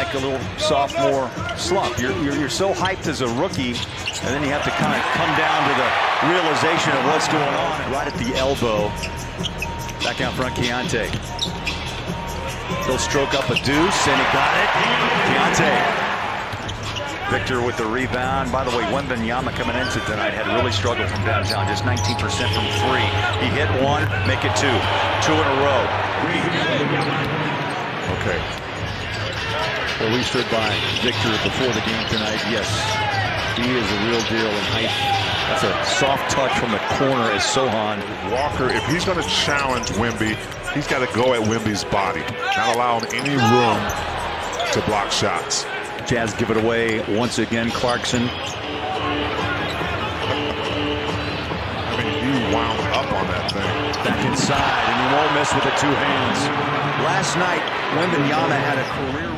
Like a little sophomore slump. You're so hyped as a rookie, and then you have to kind of come down to the realization of what's going on. Right at the elbow. Back out front, Keontae. He'll stroke up a deuce, and he got it. Keontae. Victor with the rebound. By the way, Wembanyama coming into tonight had really struggled from downtown. Just 19% from three. He hit one, make it two. Two in a row. Okay. Well, we stood by Victor before the game tonight. Yes, he is a real deal in height. That's a soft touch from the corner as Sohan. Walker, if he's going to challenge Wemby, he's got to go at Wemby's body, not allow him any room to block shots. Jazz give it away once again. Clarkson. I mean, you wound up on that thing. Back inside, and he won't miss with the two hands. Last night, Wembanyama had a career.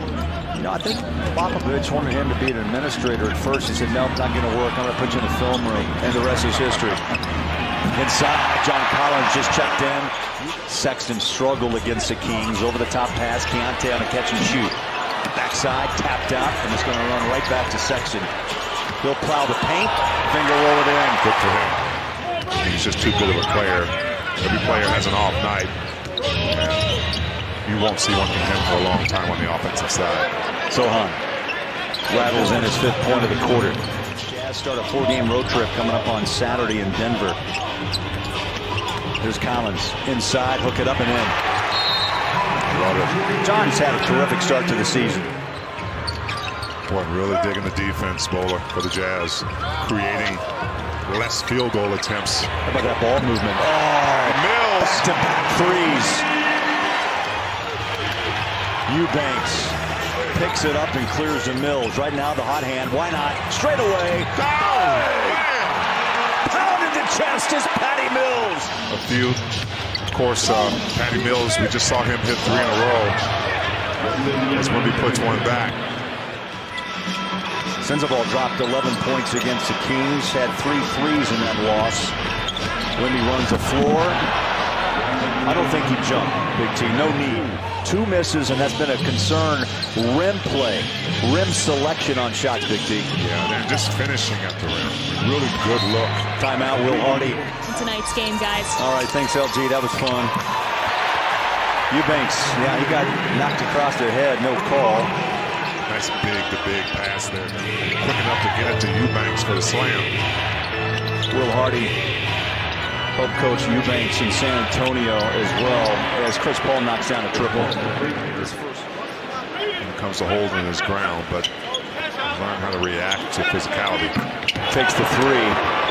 You know, I think Popovich wanted him to be an administrator at first. He said, no, it's not going to work. I'm going to put you in the film room. And the rest is history. Inside, John Collins just checked in. Sexton struggled against the Kings. Over the top pass, Keontae on a catch and shoot. Backside, tapped out, and it's going to run right back to Sexton. He'll plow the paint, finger roll it in. Good for him. He's just too good of a player. Every player has an off night. And you won't see one from him for a long time on the offensive side. Sohan rattles in his fifth point of the quarter. Jazz start a 4-game road trip coming up on Saturday in Denver. There's Collins inside, hook it up and in. Love it. John's had a terrific start to the season. Boy, really digging the defense, Bowler, for the Jazz. Creating less field goal attempts. How about that ball movement? Oh, Mills! Back-to-back threes. Eubanks picks it up and clears the Mills. Right now, the hot hand. Why not? Straight away. Pounded the chest is Patty Mills. A few. Of course, Patty Mills, we just saw him hit 3 in a row. That's when he puts one back. Sensabaugh dropped 11 points against the Kings. Had 3 threes in that loss. Wemby runs the floor. I don't think he jumped, Big T. No need. 2 misses, and that's been a concern. Rim play. Rim selection on shots, Big T. Yeah, they're just finishing at the rim. Really good look. Timeout, Will Hardy. Tonight's game, guys. All right, thanks, LG. That was fun. Eubanks, yeah, he got knocked across the head. No call. Nice big pass there. Quick enough to get it to Eubanks for the slam. Will Hardy helped coach Eubanks in San Antonio as well as Chris Paul knocks down a triple. When it comes to holding his ground, but learn how to react to physicality. Takes the 3.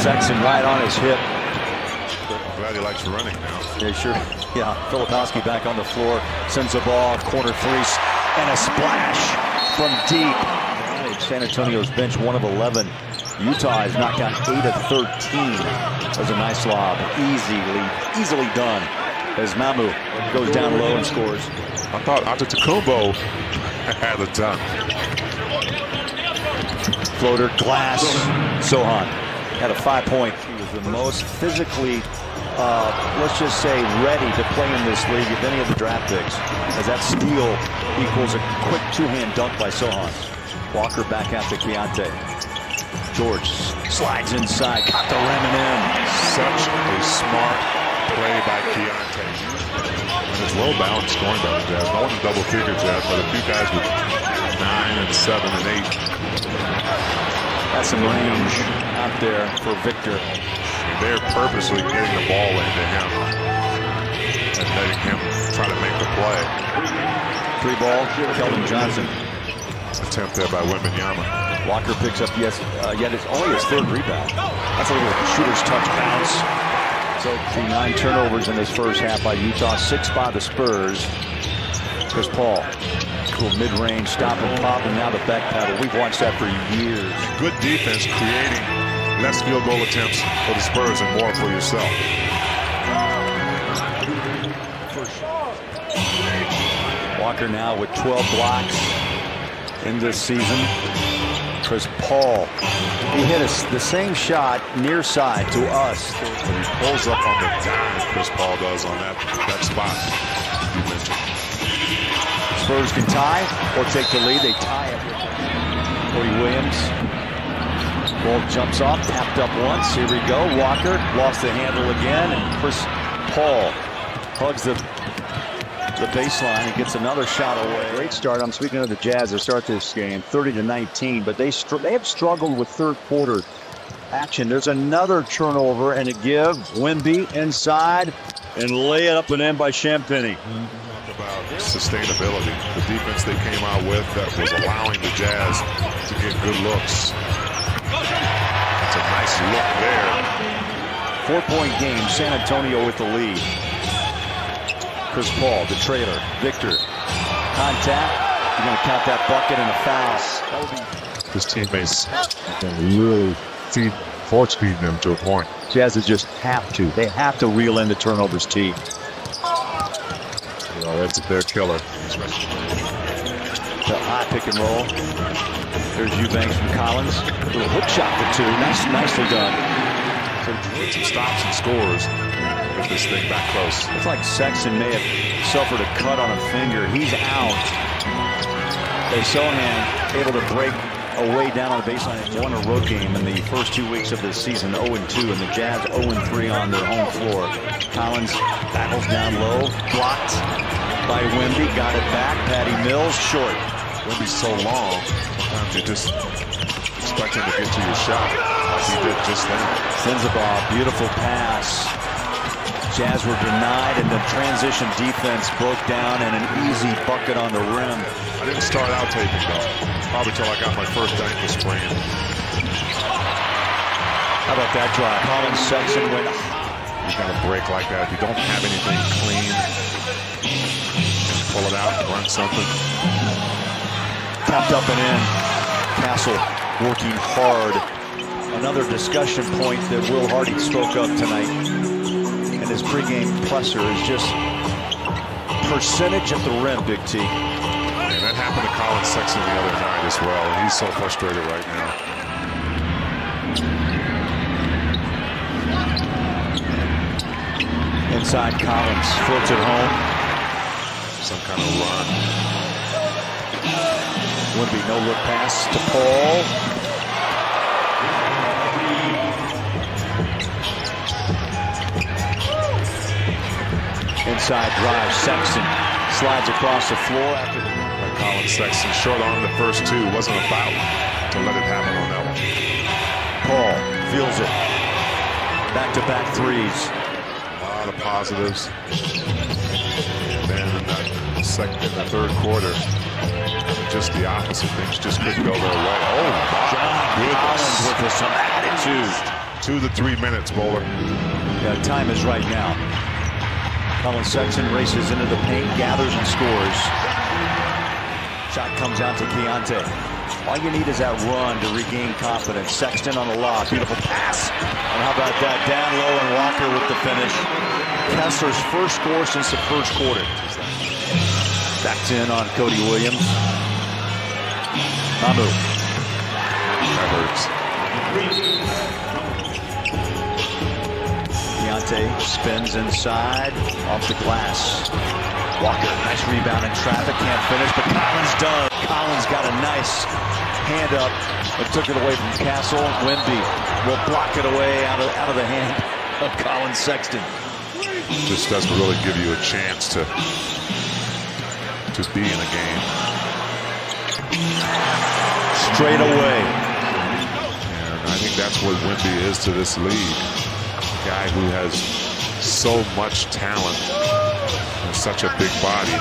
Sexton right on his hip. I'm glad he likes running now. Yeah, sure. Yeah, Filipowski back on the floor. Sends the ball, corner 3, and a splash from deep. San Antonio's bench 1 of 11. Utah has knocked down 8 of 13. That was a nice lob. Easily done. As Mamu goes down low and scores. I thought Antetokounmpo had a dunk. Floater, glass. Sohan had a 5-point. He was the most physically, let's just say, ready to play in this league of any of the draft picks. As that steal equals a quick 2-hand dunk by Sohan. Walker back out to Keontae. George slides inside, caught the rim and in. Such a smart play by Keontae. And it's well balanced scoring by the Jazz. No one in double figures yet, but a few guys with 9 and 7 and 8. That's some range out there for Victor. And they're purposely getting the ball into him and letting him try to make the play. 3 ball, Keldon Johnson. Attempt there by Wembanyama. Walker picks up yet it's only his 3rd rebound. That's a little shooter's touch bounce. So the 9 turnovers in this first half by Utah, 6 by the Spurs. Chris Paul, cool mid-range stop and pop, and now the back paddle. We've watched that for years. Good defense, creating less field goal attempts for the Spurs and more for yourself. Walker now with 12 blocks in this season. Chris Paul, he hit the same shot near side to us. And he pulls up on the dime, Chris Paul does on that spot you mentioned. Spurs can tie or take the lead. They tie it. Cody Williams. Ball jumps off, tapped up once. Here we go. Walker lost the handle again, and Chris Paul hugs the baseline and gets another shot away. Great start. I'm speaking of the Jazz. They start this game 30-19, but they have struggled with third quarter action. There's another turnover and a give. Wemby inside and lay it up and in by Champagny. About sustainability, the defense they came out with that was allowing the Jazz to get good looks. That's a nice look there. 4-point game, San Antonio with the lead. Chris Paul, the trailer, Victor, contact. You're going to count that bucket and a foul. His teammates can really force feeding him to a point. Jazz just have to. They have to reel in the turnovers, T. Well, that's their killer. The high pick and roll. There's Eubanks from Collins. A little hook shot for two. Nicely done. Some stops and scores. Get this thing back close. It's like Sexton may have suffered a cut on a finger. He's out. Sohan able to break away down on the baseline. Won a road game in the first 2 weeks of the season, 0-2, and the Jazz 0-3 on their home floor. Collins battles down low, blocked by Wemby, got it back. Patty Mills, short. Wemby's so long, sometimes you just expect him to get to your shot, like he did just then. Sends the ball, beautiful pass. Jazz were denied, and the transition defense broke down, and an easy bucket on the rim. I didn't start out taping, though. Probably till I got my first ankle sprain. How about that drive? Colin Sexton went. You got to break like that. If you don't have anything clean, just pull it out and run something. Tapped up and in. Castle working hard. Another discussion point that Will Hardy spoke of tonight. And his pregame presser is just percentage at the rim, Big T. And that happened to Colin Sexton the other night as well. And he's so frustrated right now. Inside Collins, floats it home. Some kind of run. Would be no look pass to Paul. Inside drive, Sexton slides across the floor after Colin Sexton short on the first two. Wasn't about to let it happen on that one. Paul feels it. Back-to-back threes. A lot of positives. And then in the third quarter, just the opposite. Things just couldn't go their way. Oh, my goodness. Collins with some attitude. 2 to 3 minutes, Bowler. Yeah, time is right now. Colin Sexton races into the paint, gathers and scores. Shot comes out to Keontae. All you need is that run to regain confidence. Sexton on the lob, beautiful pass. And how about that? Down low and Walker with the finish. Kessler's first score since the first quarter. Back in on Cody Williams. Mamu. That hurts. Keontae spins inside, off the glass. Walker, nice rebound in traffic, can't finish, but Collins does. Collins got a nice hand up and took it away from Castle. Wemby will block it away out of the hand of Colin Sexton. Just doesn't really give you a chance to be in a game. Straight away. And I think that's what Wemby is to this league. A guy who has so much talent and such a big body.